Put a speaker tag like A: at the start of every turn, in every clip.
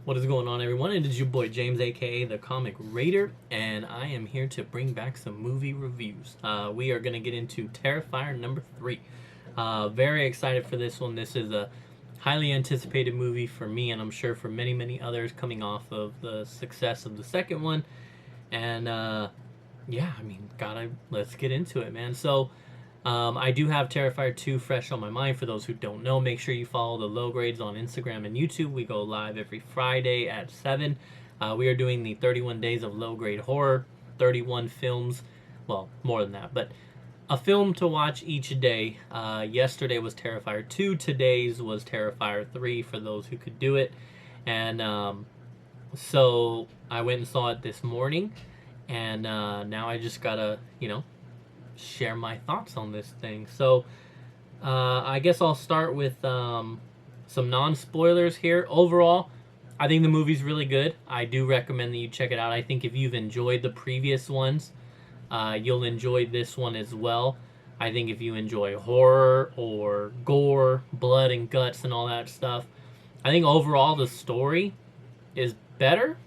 A: What is going on, everyone? It is your boy James, aka the Comic Raider, and I am here to bring back some movie reviews. We are going to get into Terrifier number 3. Very excited for this one. This is a highly anticipated movie for me, and I'm sure for many, many others, coming off of the success of the second one. And yeah, I mean, let's get into it, man. I do have Terrifier 2 fresh on my mind. For those who don't know, make sure you follow the low grades on Instagram and YouTube. We go live every Friday at 7. We are doing the 31 days of low grade horror, 31 films, well, more than that, but a film to watch each day. Yesterday was Terrifier 2, today's was Terrifier 3 for those who could do it. And so I went and saw it this morning, and now I just gotta, share my thoughts on this thing. So I guess I'll start with some non-spoilers here. Overall, I think the movie's really good. I do recommend that you check it out. I think if you've enjoyed the previous ones, you'll enjoy this one as well. I think if you enjoy horror or gore, blood and guts and all that stuff, I think overall the story is better.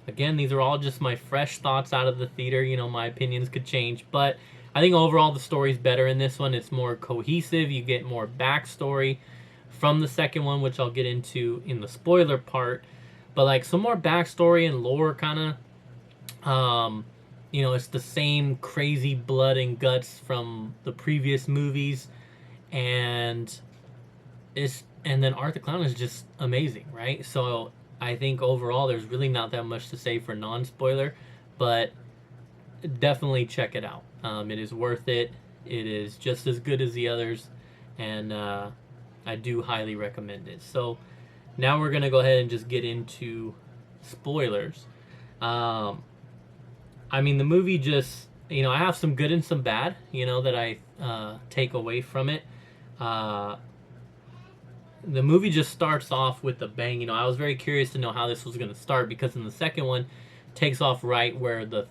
A: Again, these are all just my fresh thoughts out of the theater. My opinions could change, but I think overall the story's better in this one. It's more cohesive. You get more backstory from the second one, which I'll get into in the spoiler part. But like some more backstory and lore, kind of. It's the same crazy blood and guts from the previous movies, and then Art the Clown is just amazing, right? So I think overall there's really not that much to say for non-spoiler, but definitely check it out. It is worth it. It is just as good as the others, and I do highly recommend it. So now we're gonna go ahead and just get into spoilers. I mean, the movie just, I have some good and some bad, that I take away from it. The movie just starts off with a bang. I was very curious to know how this was going to start, because in the second one takes off right where the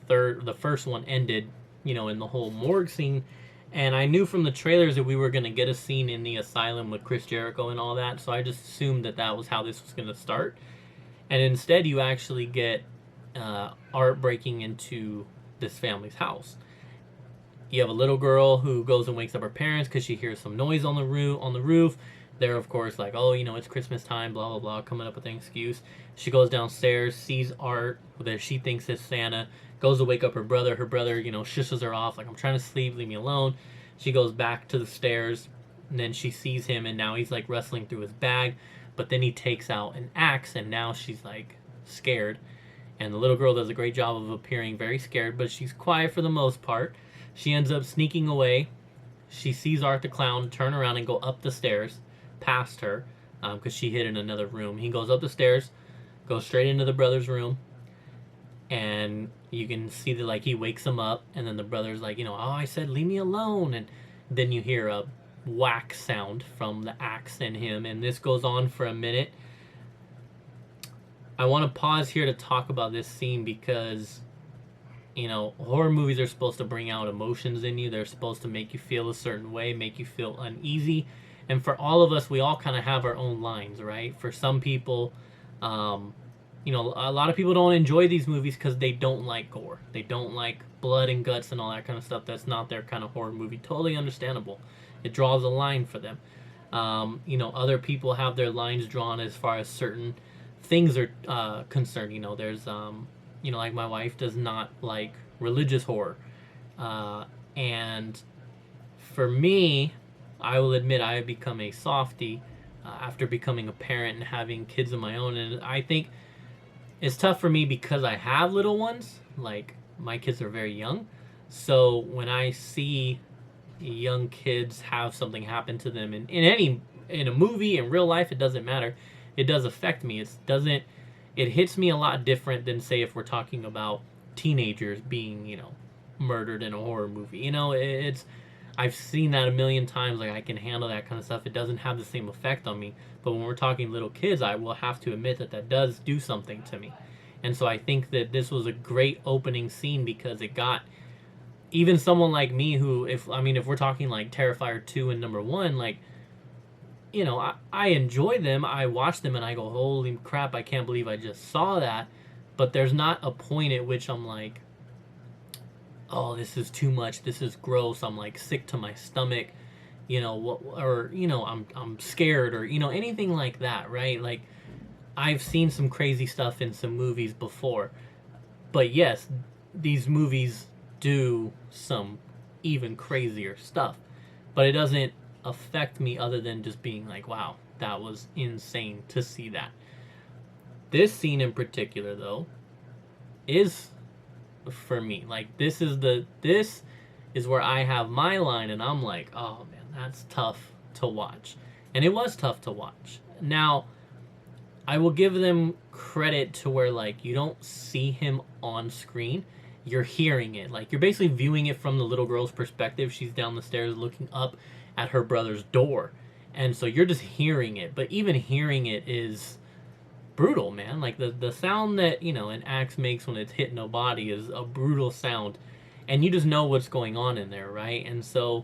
A: first one ended, in the whole morgue scene. And I knew from the trailers that we were going to get a scene in the asylum with Chris Jericho and all that, so I just assumed that was how this was going to start. And instead you actually get Art breaking into this family's house. You have a little girl who goes and wakes up her parents because she hears some noise on the roof. They're, of course, like, oh, it's Christmas time, blah, blah, blah, coming up with an excuse. She goes downstairs, sees Art, that she thinks is Santa, goes to wake up her brother. Her brother, shushes her off, like, I'm trying to sleep, leave me alone. She goes back to the stairs, and then she sees him, and now he's, like, wrestling through his bag. But then he takes out an axe, and now she's, like, scared. And the little girl does a great job of appearing very scared, but she's quiet for the most part. She ends up sneaking away. She sees Art the Clown turn around and go up the stairs past her, because she hid in another room. He goes up the stairs, goes straight into the brother's room, and you can see that, like, he wakes him up, and then the brother's like, oh, I said leave me alone. And then you hear a whack sound from the axe in him, and this goes on for a minute. I want to pause here to talk about this scene because, horror movies are supposed to bring out emotions in you. They're supposed to make you feel a certain way, make you feel uneasy. And for all of us, we all kind of have our own lines, right? For some people, a lot of people don't enjoy these movies because they don't like gore. They don't like blood and guts and all that kind of stuff. That's not their kind of horror movie. Totally understandable. It draws a line for them. Other people have their lines drawn as far as certain things are concerned. There's like my wife does not like religious horror, and for me, I will admit I have become a softie after becoming a parent and having kids of my own. And I think it's tough for me because I have little ones. Like, my kids are very young, so when I see young kids have something happen to them in a movie, in real life, it doesn't matter. It does affect me. It hits me a lot different than, say, if we're talking about teenagers being, murdered in a horror movie. I've seen that a million times. Like, I can handle that kind of stuff. It doesn't have the same effect on me. But when we're talking little kids, I will have to admit that does do something to me. And so I think that this was a great opening scene because it got even someone like me who, if we're talking like Terrifier 2 and number 1, like, I enjoy them. I watch them and I go, holy crap, I can't believe I just saw that. But there's not a point at which I'm like, oh, this is too much. This is gross. I'm like sick to my stomach, or I'm scared, or anything like that, right? Like, I've seen some crazy stuff in some movies before, but yes, these movies do some even crazier stuff, but it doesn't affect me other than just being like, wow, that was insane to see that. This scene in particular, though, is for me. Like, this is where I have my line, and I'm like, oh man, that's tough to watch. And it was tough to watch. Now, I will give them credit to where, like, you don't see him on screen. You're hearing it. Like, you're basically viewing it from the little girl's perspective. She's down the stairs looking up at her brother's door. And so you're just hearing it. But even hearing it is brutal, man. Like, the sound that, an axe makes when it's hitting a body is a brutal sound. And you just know what's going on in there, right? And so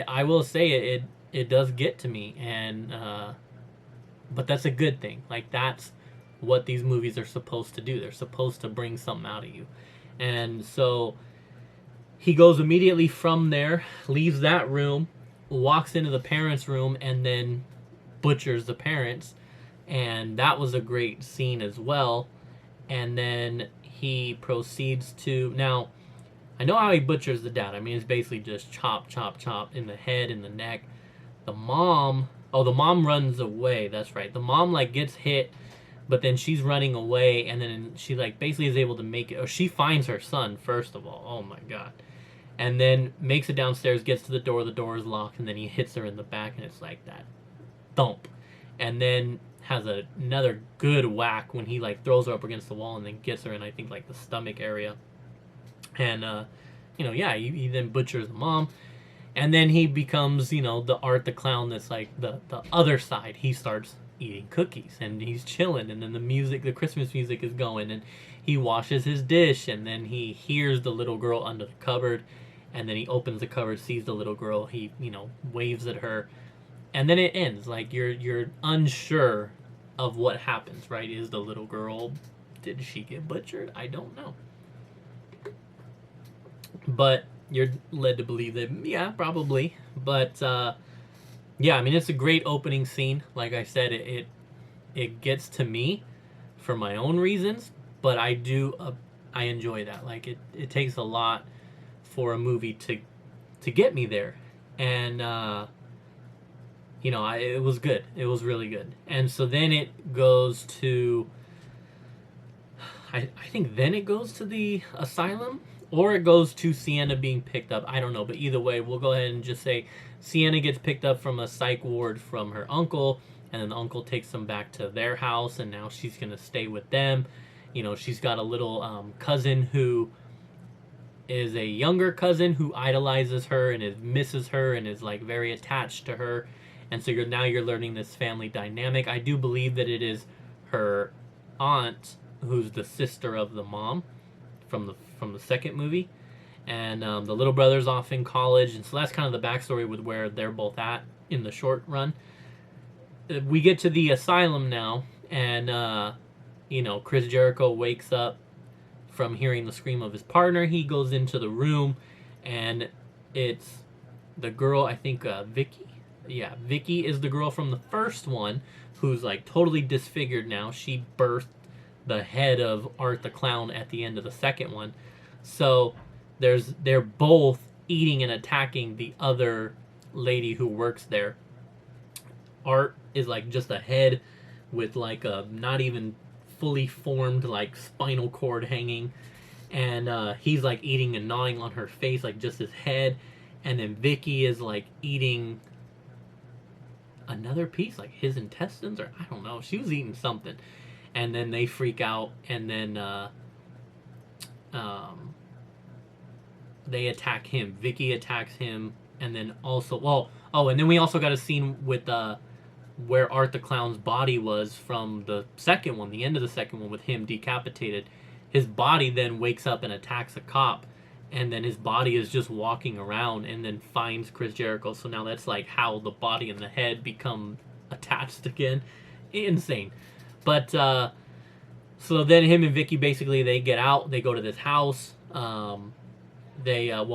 A: I will say it does get to me. And, but that's a good thing. Like, that's what these movies are supposed to do. They're supposed to bring something out of you. And so he goes immediately from there, leaves that room, walks into the parents' room, and then butchers the parents. And that was a great scene as well. And then he proceeds to... Now, I know how he butchers the dad. I mean, it's basically just chop, chop, chop in the head, in the neck. The mom... Oh, the mom runs away. That's right. The mom, like, gets hit, but then she's running away, and then she, like, basically is able to make it. Or she finds her son, first of all. Oh, my God. And then makes it downstairs, gets to the door is locked, and then he hits her in the back, and it's like that thump. And then has another good whack when he, like, throws her up against the wall and then gets her in, I think, like, the stomach area. And, he then butchers the mom. And then he becomes, the Art the Clown that's like the other side. He starts eating cookies and he's chilling. And then the Christmas music is going. And he washes his dish. And then he hears the little girl under the cupboard. And then he opens the cupboard, sees the little girl. He, waves at her. And then it ends. Like, you're unsure of what happens, right? Is the little girl, did she get butchered? I don't know. But... you're led to believe that, yeah, probably. But, yeah, I mean, it's a great opening scene. Like I said, it gets to me for my own reasons, but I enjoy that. Like, it takes a lot for a movie to get me there. And, it was good. It was really good. And so then it goes to... I think then it goes to the asylum. Or it goes to Sienna being picked up. I don't know. But either way, we'll go ahead and just say Sienna gets picked up from a psych ward from her uncle. And then the uncle takes them back to their house. And now she's going to stay with them. She's got a little cousin who is a younger cousin who idolizes her and misses her and is, like, very attached to her. And so you're learning this family dynamic. I do believe that it is her aunt who's the sister of the mom from the second movie, and the little brother's off in college, and so that's kind of the backstory with where they're both at in the short run. We get to the asylum now, and Chris Jericho wakes up from hearing the scream of his partner. He goes into the room, and it's the girl, I think, Vicky. Yeah, Vicky is the girl from the first one who's, like, totally disfigured now. She birthed the head of Art the Clown at the end of the second one. So they're both eating and attacking the other lady who works there. Art is, like, just a head with, like, a not even fully formed, like, spinal cord hanging. And he's, like, eating and gnawing on her face, like, just his head. And then Vicky is, like, eating another piece, like his intestines, or I don't know. She was eating something. And then they freak out, and then they attack him. Vicky attacks him, and then also... and then we also got a scene with where Art the Clown's body was from the second one, the end of the second one, with him decapitated. His body then wakes up and attacks a cop, and then his body is just walking around, and then finds Chris Jericho. So now that's like how the body and the head become attached again. Insane. But so then him and Vicky, basically they get out, they go to this house. Well,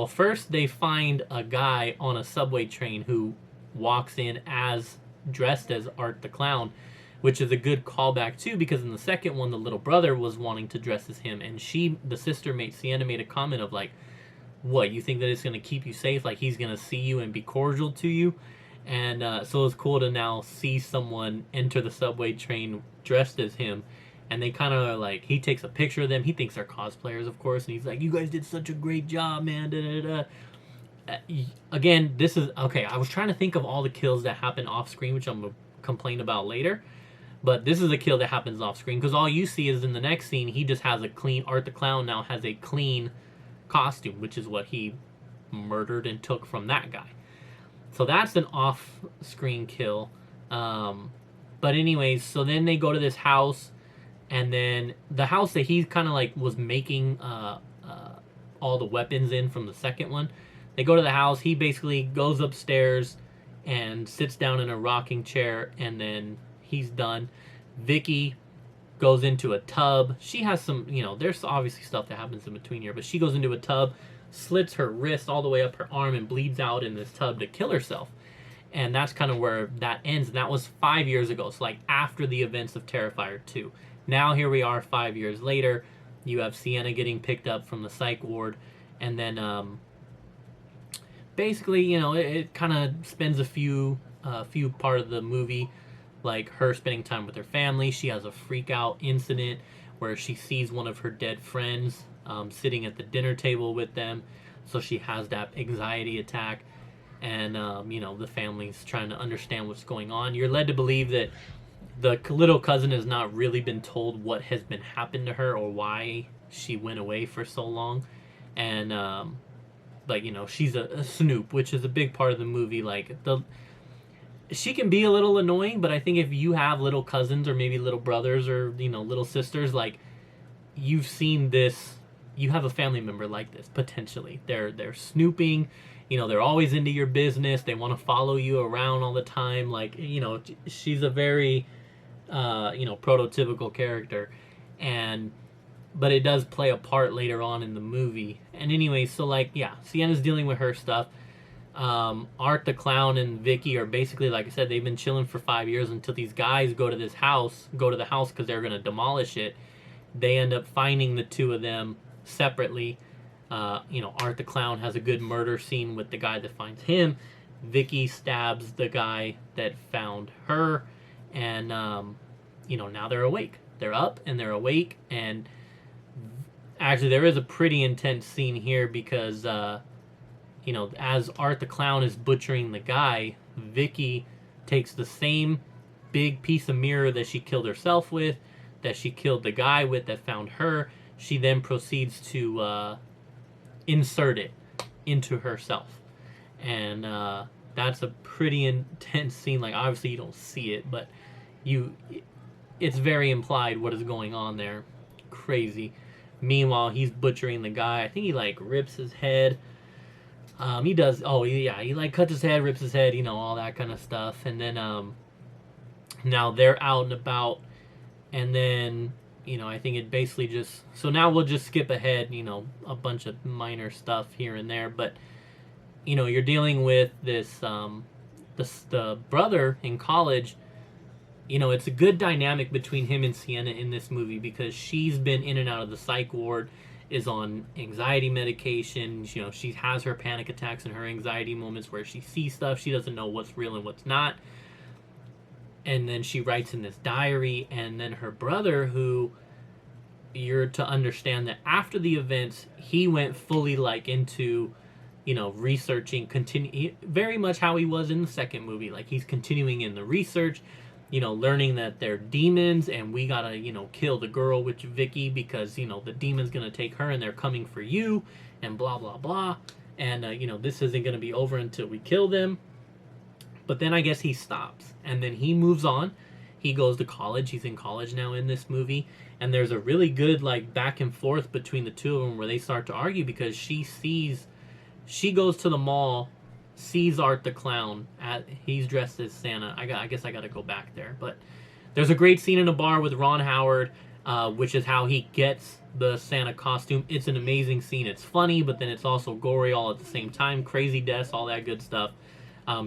A: first they find a guy on a subway train who walks in as dressed as Art the Clown, which is a good callback too, because in the second one the little brother was wanting to dress as him, and the sister made Sienna made a comment of like, what, you think that it's going to keep you safe, like he's going to see you and be cordial to you? And so it's cool to now see someone enter the subway train dressed as him, and they kind of like, he takes a picture of them, he thinks they're cosplayers of course, and he's like, you guys did such a great job, man, da, da, da. Again, this is okay. I was trying to think of all the kills that happen off screen, which I'm gonna complain about later, but this is a kill that happens off screen, because all you see is in the next scene he just has a clean, Art the Clown now has a clean costume, which is what he murdered and took from that guy. So that's an off screen kill. But anyways, so then they go to this house, and then the house that he kind of like was making all the weapons in from the second one. They go to the house. He basically goes upstairs and sits down in a rocking chair, and then he's done. Vicky goes into a tub. She has some, there's obviously stuff that happens in between here, but she goes into a tub, slits her wrist all the way up her arm, and bleeds out in this tub to kill herself. And that's kind of where that ends. And that was 5 years ago. So like after the events of Terrifier 2. Now here we are 5 years later. You have Sienna getting picked up from the psych ward, and then basically, it kind of spends a few part of the movie like her spending time with her family. She has a freak out incident where she sees one of her dead friends sitting at the dinner table with them, so she has that anxiety attack, and the family's trying to understand what's going on. You're led to believe that the little cousin has not really been told what has been happened to her or why she went away for so long, and she's a snoop, which is a big part of the movie. Like she can be a little annoying, but I think if you have little cousins or maybe little brothers or little sisters, like you've seen this, you have a family member like this potentially. They're snooping, they're always into your business. They want to follow you around all the time. Like she's a very prototypical character, but it does play a part later on in the movie. And anyway, so Sienna's dealing with her stuff. Art the Clown and Vicky are basically, like I said, they've been chilling for 5 years until these guys go to the house because they're going to demolish it. They end up finding the two of them separately. Art the Clown has a good murder scene with the guy that finds him. Vicky stabs the guy that found her, and now they're awake. They're up and they're awake, and actually there is a pretty intense scene here because as Art the Clown is butchering the guy, Vicky takes the same big piece of mirror that she killed herself with, that she killed the guy with that found her. She then proceeds to insert it into herself. And that's a pretty intense scene. Like, obviously you don't see it, but it's very implied what is going on there. Crazy. Meanwhile, he's butchering the guy. I think he rips his head. He does. Oh yeah, he cuts his head, rips his head, all that kind of stuff. And then now they're out and about, and then I think it basically just. So now we'll just skip ahead, a bunch of minor stuff here and there, but you're dealing with this the brother in college. It's a good dynamic between him and Sienna in this movie because she's been in and out of the psych ward, is on anxiety medication. She has her panic attacks and her anxiety moments where she sees stuff. She doesn't know what's real and what's not. And then she writes in this diary. And then her brother, who you're to understand that after the events, he went fully into, researching, very much how he was in the second movie. Like he's continuing in the research, learning that they're demons and we gotta, kill the girl with Vicky because, the demon's gonna take her and they're coming for you and blah, blah, blah. And, this isn't gonna be over until we kill them. But then I guess he stops and then he moves on. he goes to college. He's in college now in this movie, and there's a really good like back and forth between the two of them where they start to argue because she goes to the mall, sees Art the Clown he's dressed as Santa. I guess I got to go back there, but there's a great scene in a bar with Ron Howard, which is how he gets the Santa costume. It's an amazing scene. It's funny, but then it's also gory all at the same time. Crazy deaths, all that good stuff.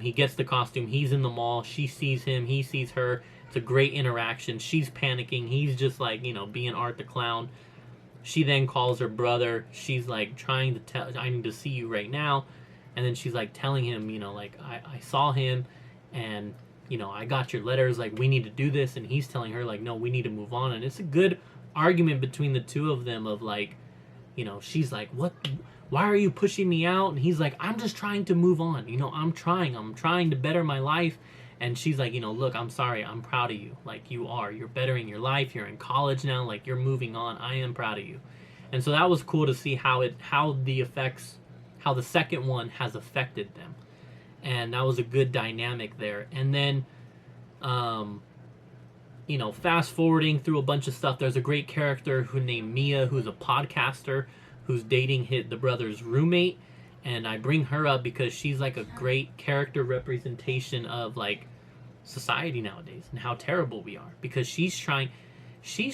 A: He gets the costume. He's in the mall. She sees him. He sees her. It's a great interaction. She's panicking. He's just like, being Art the Clown. She then calls her brother. She's like trying to tell, I need to see you right now. And then she's like telling him, like, I saw him and, I got your letters. Like, we need to do this. And he's telling her, like, no, we need to move on. And it's a good argument between the two of them of like, she's like, why are you pushing me out? And he's like, I'm just trying to move on. I'm trying to better my life. And she's like, look, I'm sorry. I'm proud of you. Like, you're bettering your life. You're in college now. Like, you're moving on. I am proud of you. And so that was cool to see how the second one has affected them. And that was a good dynamic there. And then, fast forwarding through a bunch of stuff, there's a great character named Mia, who's a podcaster, who's dating the brother's roommate. And I bring her up because she's like a great character representation of like society nowadays and how terrible we are. Because she's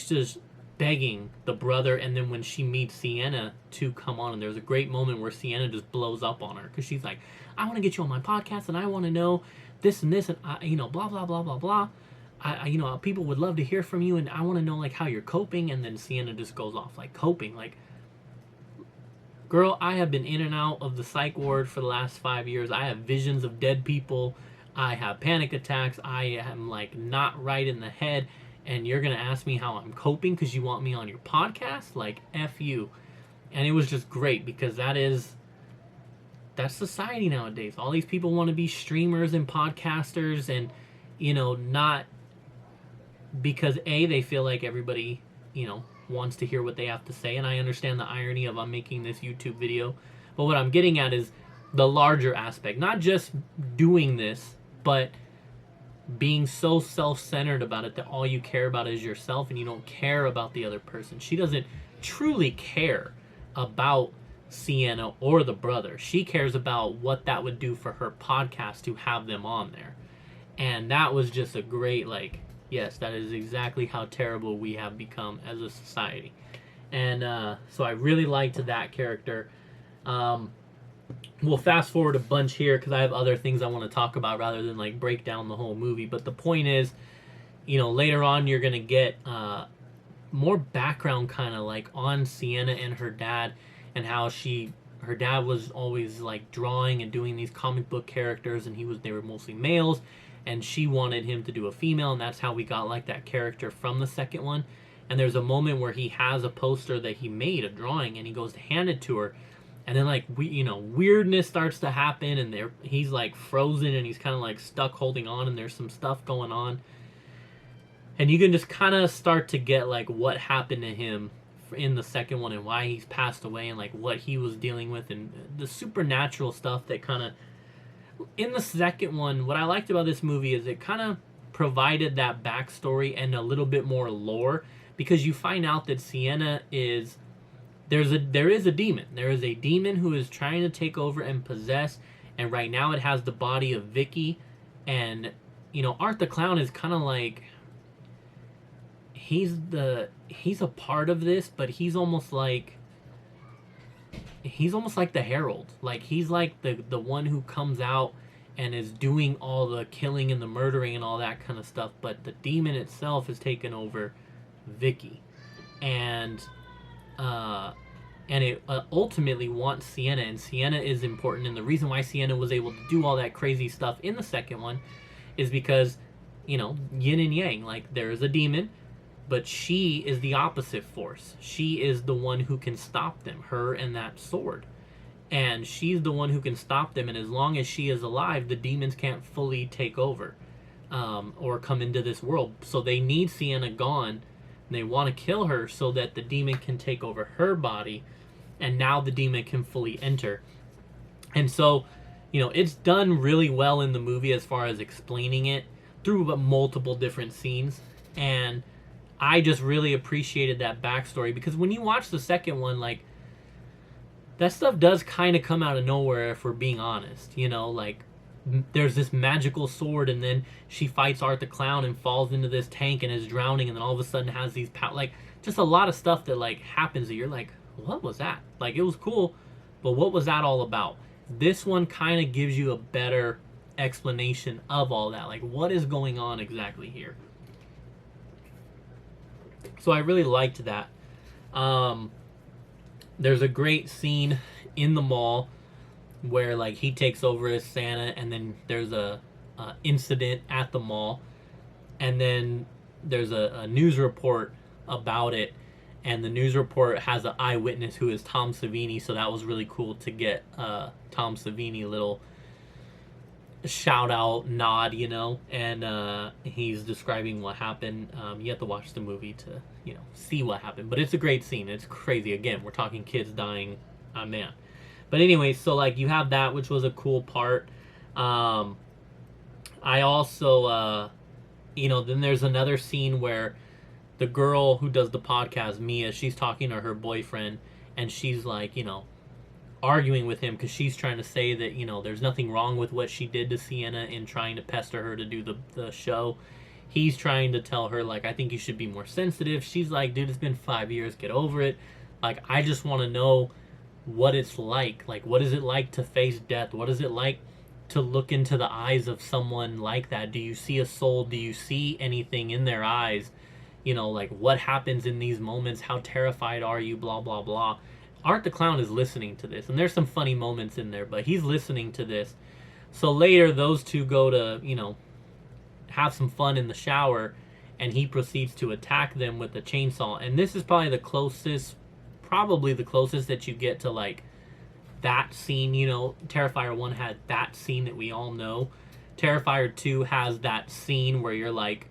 A: just begging the brother, and then when she meets Sienna to come on, and there's a great moment where Sienna just blows up on her because she's like, I want to get you on my podcast and I want to know this and this and blah blah blah blah blah. People would love to hear from you and I want to know like how you're coping. And then Sienna just goes off like, coping, like, girl, I have been in and out of the psych ward for the last 5 years. I have visions of dead people. I have panic attacks. I am like not right in the head. And you're going to ask me how I'm coping because you want me on your podcast? Like, F you. And it was just great because that's society nowadays. All these people want to be streamers and podcasters and, not because they feel like everybody, wants to hear what they have to say. And I understand the irony of I'm making this YouTube video. But what I'm getting at is the larger aspect. Not just doing this, but being so self-centered about it that all you care about is yourself and you don't care about the other person. She doesn't truly care about Sienna or the brother. She cares about what that would do for her podcast to have them on there. And that was just a great, like, yes, that is exactly how terrible we have become as a society. And so I really liked that character. We'll fast forward a bunch here because I have other things I want to talk about rather than like break down the whole movie. But the point is, later on you're going to get more background kind of like on Sienna and her dad and how her dad was always like drawing and doing these comic book characters and they were mostly males and she wanted him to do a female, and that's how we got like that character from the second one. And there's a moment where he has a poster that he made, a drawing, and he goes to hand it to her. And then, like, weirdness starts to happen, and he's, like, frozen, and he's kind of, like, stuck holding on, and there's some stuff going on. And you can just kind of start to get, like, what happened to him in the second one and why he's passed away and, like, what he was dealing with and the supernatural stuff that kind of... In the second one, what I liked about this movie is it kind of provided that backstory and a little bit more lore, because you find out that Sienna is... There is a demon. There is a demon who is trying to take over and possess, and right now it has the body of Vicky. And Art the Clown is kind of like he's a part of this, but he's almost like the herald. Like he's like the one who comes out and is doing all the killing and the murdering and all that kind of stuff. But the demon itself has taken over Vicky, and it ultimately wants Sienna, and Sienna is important. And the reason why Sienna was able to do all that crazy stuff in the second one is because, yin and yang. Like, there is a demon, but she is the opposite force. She is the one who can stop them, her and that sword. And she's the one who can stop them, and as long as she is alive, the demons can't fully take over or come into this world. So they need Sienna gone. They want to kill her so that the demon can take over her body, and now the demon can fully enter. And so, it's done really well in the movie as far as explaining it, through multiple different scenes, and I just really appreciated that backstory, because when you watch the second one, like, that stuff does kind of come out of nowhere, if we're being honest. You know, like, there's this magical sword, and then she fights Art the Clown and falls into this tank and is drowning, and then all of a sudden has these like, just a lot of stuff that like happens that you're like, what was that? Like, it was cool, but what was that all about? This one kind of gives you a better explanation of all that. Like, what is going on exactly here? So I really liked that. There's a great scene in the mall where like he takes over as Santa, and then there's a incident at the mall, and then there's a news report about it, and the news report has an eyewitness who is Tom Savini. So that was really cool to get Tom Savini a little shout out nod, you know, and he's describing what happened. You have to watch the movie to, you know, see what happened, but it's a great scene. It's crazy. Again, we're talking kids dying. Man. But anyway, so like you have that, which was a cool part. I also you know, then there's another scene where the girl who does the podcast, Mia, she's talking to her boyfriend, and she's like, you know, arguing with him because she's trying to say that, you know, there's nothing wrong with what she did to Sienna in trying to pester her to do the show. He's trying to tell her, like, I think you should be more sensitive. She's like, dude, it's been 5 years. Get over it. Like, I just want to know what it's like. Like, what is it like to face death? What is it like to look into the eyes of someone like that? Do you see a soul? Do you see anything in their eyes? You know, like, what happens in these moments? How terrified are you? Blah, blah, blah. Art the Clown is listening to this, and there's some funny moments in there, but he's listening to this. So later, those two go to, you know, have some fun in the shower, and he proceeds to attack them with a chainsaw. And this is probably the closest that you get to, like, that scene. You know, Terrifier 1 had that scene that we all know. Terrifier 2 has that scene where you're like,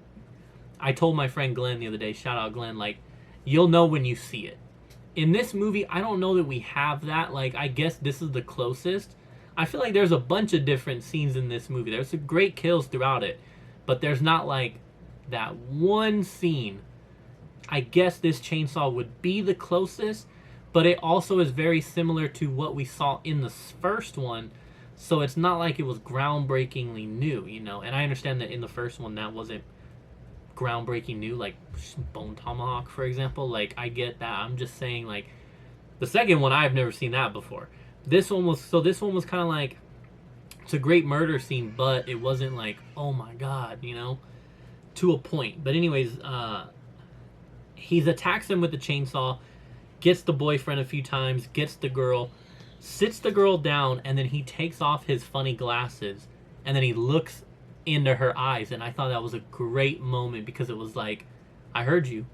A: I told my friend Glenn the other day, shout out Glenn, like, you'll know when you see it. In this movie, I don't know that we have that. Like, I guess this is the closest. I feel like there's a bunch of different scenes in this movie. There's some great kills throughout it, but there's not, like, that one scene. I guess this chainsaw would be the closest, but it also is very similar to what we saw in the first one, so it's not like it was groundbreakingly new, you know? And I understand that in the first one, that wasn't groundbreaking new, like Bone Tomahawk, for example. Like, I get that. I'm just saying, like, the second one, I've never seen that before. This one was kind of like, it's a great murder scene, but it wasn't like, oh my god, you know, to a point. But anyways, he attacks him with the chainsaw, gets the boyfriend a few times, gets the girl, sits the girl down, and then he takes off his funny glasses, and then he looks into her eyes. And I thought that was a great moment, because it was like, I heard you,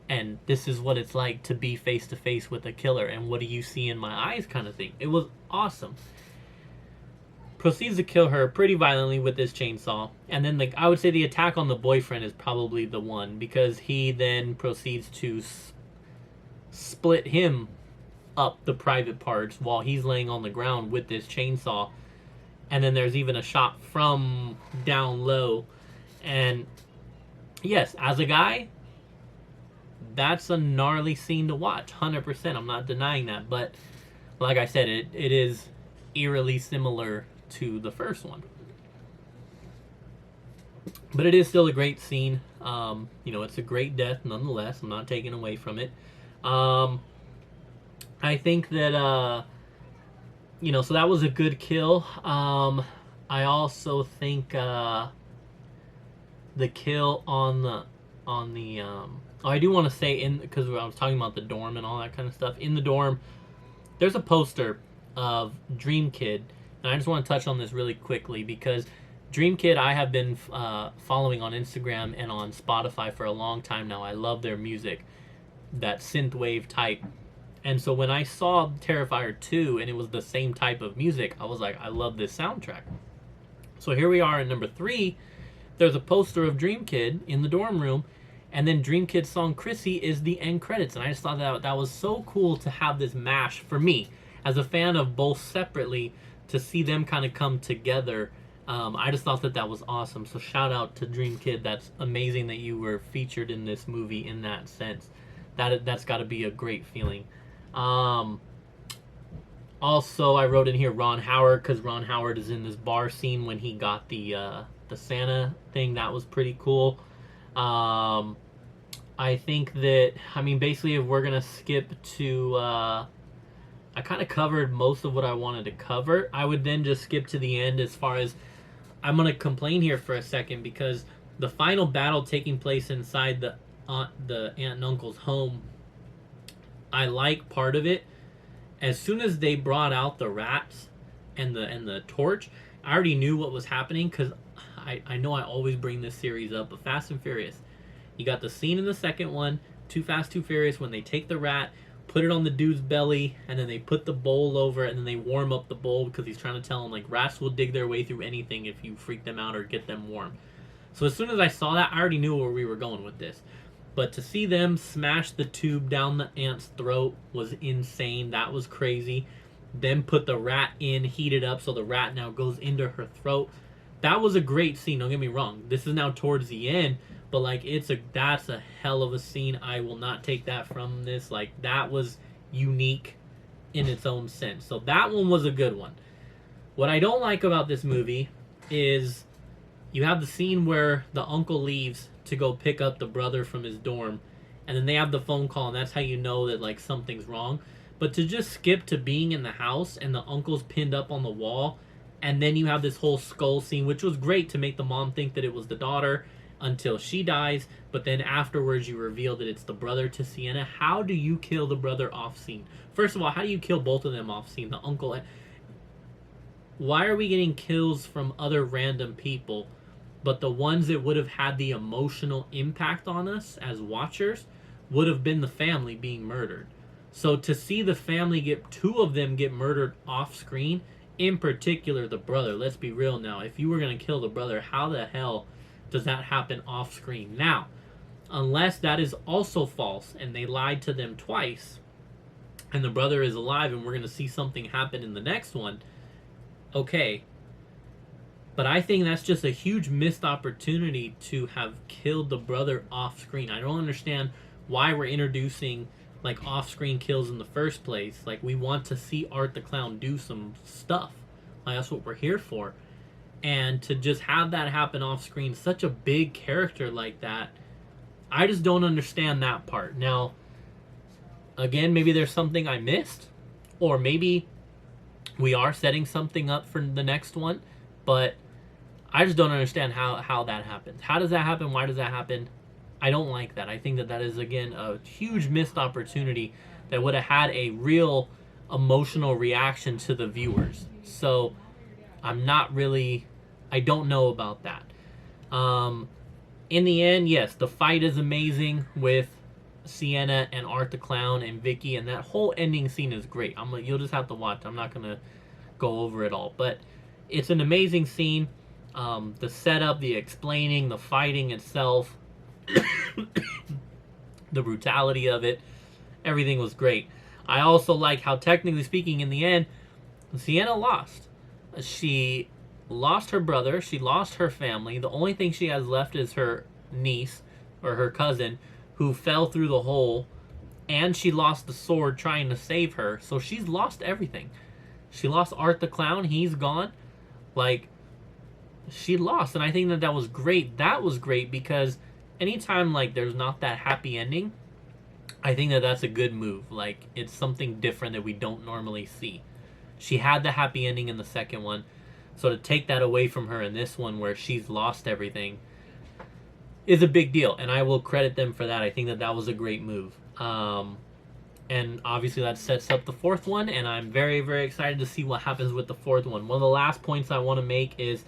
A: and this is what it's like to be face to face with a killer, and what do you see in my eyes, kind of thing. It was awesome. Proceeds to kill her pretty violently with this chainsaw, and then, like, I would say the attack on the boyfriend is probably the one, because he then proceeds to split him up the private parts while he's laying on the ground with this chainsaw. And then there's even a shot from down low. And yes, as a guy, that's a gnarly scene to watch, 100%. I'm not denying that. But like I said, it is eerily similar to the first one. But it is still a great scene. You know, it's a great death nonetheless. I'm not taking away from it. I think that, you know, so that was a good kill. I also think the kill on the oh, I do want to say, because I was talking about the dorm and all that kind of stuff. In the dorm, there's a poster of Dream Kid, and I just want to touch on this really quickly, because Dream Kid I have been following on Instagram and on Spotify for a long time now. I love their music, that synthwave type. And so when I saw Terrifier 2 and it was the same type of music, I was like, I love this soundtrack. So here we are in number 3. There's a poster of Dream Kid in the dorm room, and then Dream Kid's song Chrissy is the end credits. And I just thought that was so cool to have this mash, for me, as a fan of both separately, to see them kind of come together I just thought that that was awesome. So shout out to Dream Kid. That's amazing that you were featured in this movie in that sense. That's got to be a great feeling. Also, I wrote in here Ron Howard because Ron Howard is in this bar scene when he got the Santa thing. That was pretty cool. I think that, I mean, basically, if we're gonna skip to, I kind of covered most of what I wanted to cover. I would then just skip to the end as far as, I'm gonna complain here for a second because the final battle taking place inside the aunt and uncle's home, I like part of it. As soon as they brought out the rats and the torch, I already knew what was happening because I know I always bring this series up, but Fast and Furious. You got the scene in the second one, Too Fast, Too Furious, when they take the rat, put it on the dude's belly, and then they put the bowl over it, and then they warm up the bowl because he's trying to tell him, like, rats will dig their way through anything if you freak them out or get them warm. So as soon as I saw that, I already knew where we were going with this. But to see them smash the tube down the ant's throat was insane. That was crazy. Then put the rat in, heat it up so the rat now goes into her throat. That was a great scene, don't get me wrong. This is now towards the end, but like that's a hell of a scene. I will not take that from this. Like, that was unique in its own sense. So that one was a good one. What I don't like about this movie is you have the scene where the uncle leaves to go pick up the brother from his dorm, and then they have the phone call, and that's how you know that like something's wrong. But to just skip to being in the house and the uncle's pinned up on the wall, and then you have this whole skull scene, which was great to make the mom think that it was the daughter until she dies, but then afterwards you reveal that it's the brother to Sienna. How do you kill the brother off scene? First of all, how do you kill both of them off scene? The uncle. Why are we getting kills from other random people, but the ones that would have had the emotional impact on us as watchers would have been the family being murdered? So to see the family two of them get murdered off screen, in particular the brother, let's be real now, if you were going to kill the brother, how the hell does that happen off screen? Now, unless that is also false and they lied to them twice and the brother is alive and we're going to see something happen in the next one, okay. But I think that's just a huge missed opportunity to have killed the brother off screen. I don't understand why we're introducing like off-screen kills in the first place. Like, we want to see Art the Clown do some stuff. Like, that's what we're here for. And to just have that happen off-screen, such a big character like that, I just don't understand that part. Now, again, maybe there's something I missed, or maybe we are setting something up for the next one, but I just don't understand how that happens. How does that happen? Why does that happen? I don't like that. I think that is, again, a huge missed opportunity that would have had a real emotional reaction to the viewers. So I'm not really, I don't know about that. In the end, yes, the fight is amazing with Sienna and Art the Clown and Vicky, and that whole ending scene is great. You'll just have to watch. I'm not going to go over it all, but it's an amazing scene. The setup, the explaining, the fighting itself, the brutality of it, everything was great. I also like how, technically speaking, in the end, Sienna lost. She lost her brother, she lost her family. The only thing she has left is her niece, or her cousin, who fell through the hole, and she lost the sword trying to save her. So she's lost everything. She lost Art the Clown, he's gone. Like, she lost, and I think that was great. That was great because anytime like there's not that happy ending, I think that's a good move. Like, it's something different that we don't normally see. She had the happy ending in the second one, so to take that away from her in this one where she's lost everything is a big deal, and I will credit them for that. I think that was a great move. And obviously that sets up the fourth one, and I'm very, very excited to see what happens with the fourth one. One of the last points I want to make is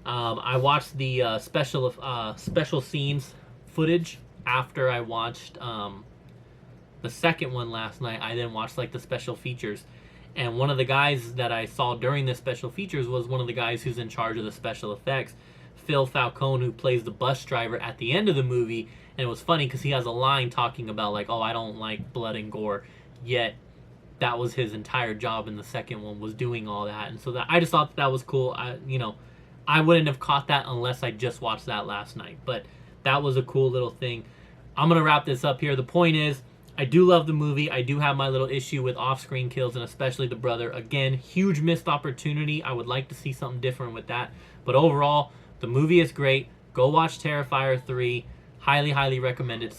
A: I watched the special scenes footage after I watched the second one last night. I then watched like the special features, and one of the guys that I saw during the special features was one of the guys who's in charge of the special effects, Phil Falcone, who plays the bus driver at the end of the movie. And it was funny because he has a line talking about like, oh, I don't like blood and gore, yet that was his entire job in the second one, was doing all that. And so that, I just thought that was cool. I wouldn't have caught that unless I just watched that last night. But that was a cool little thing. I'm going to wrap this up here. The point is, I do love the movie. I do have my little issue with off-screen kills, and especially the brother. Again, huge missed opportunity. I would like to see something different with that. But overall, the movie is great. Go watch Terrifier 3. Highly, highly recommend it.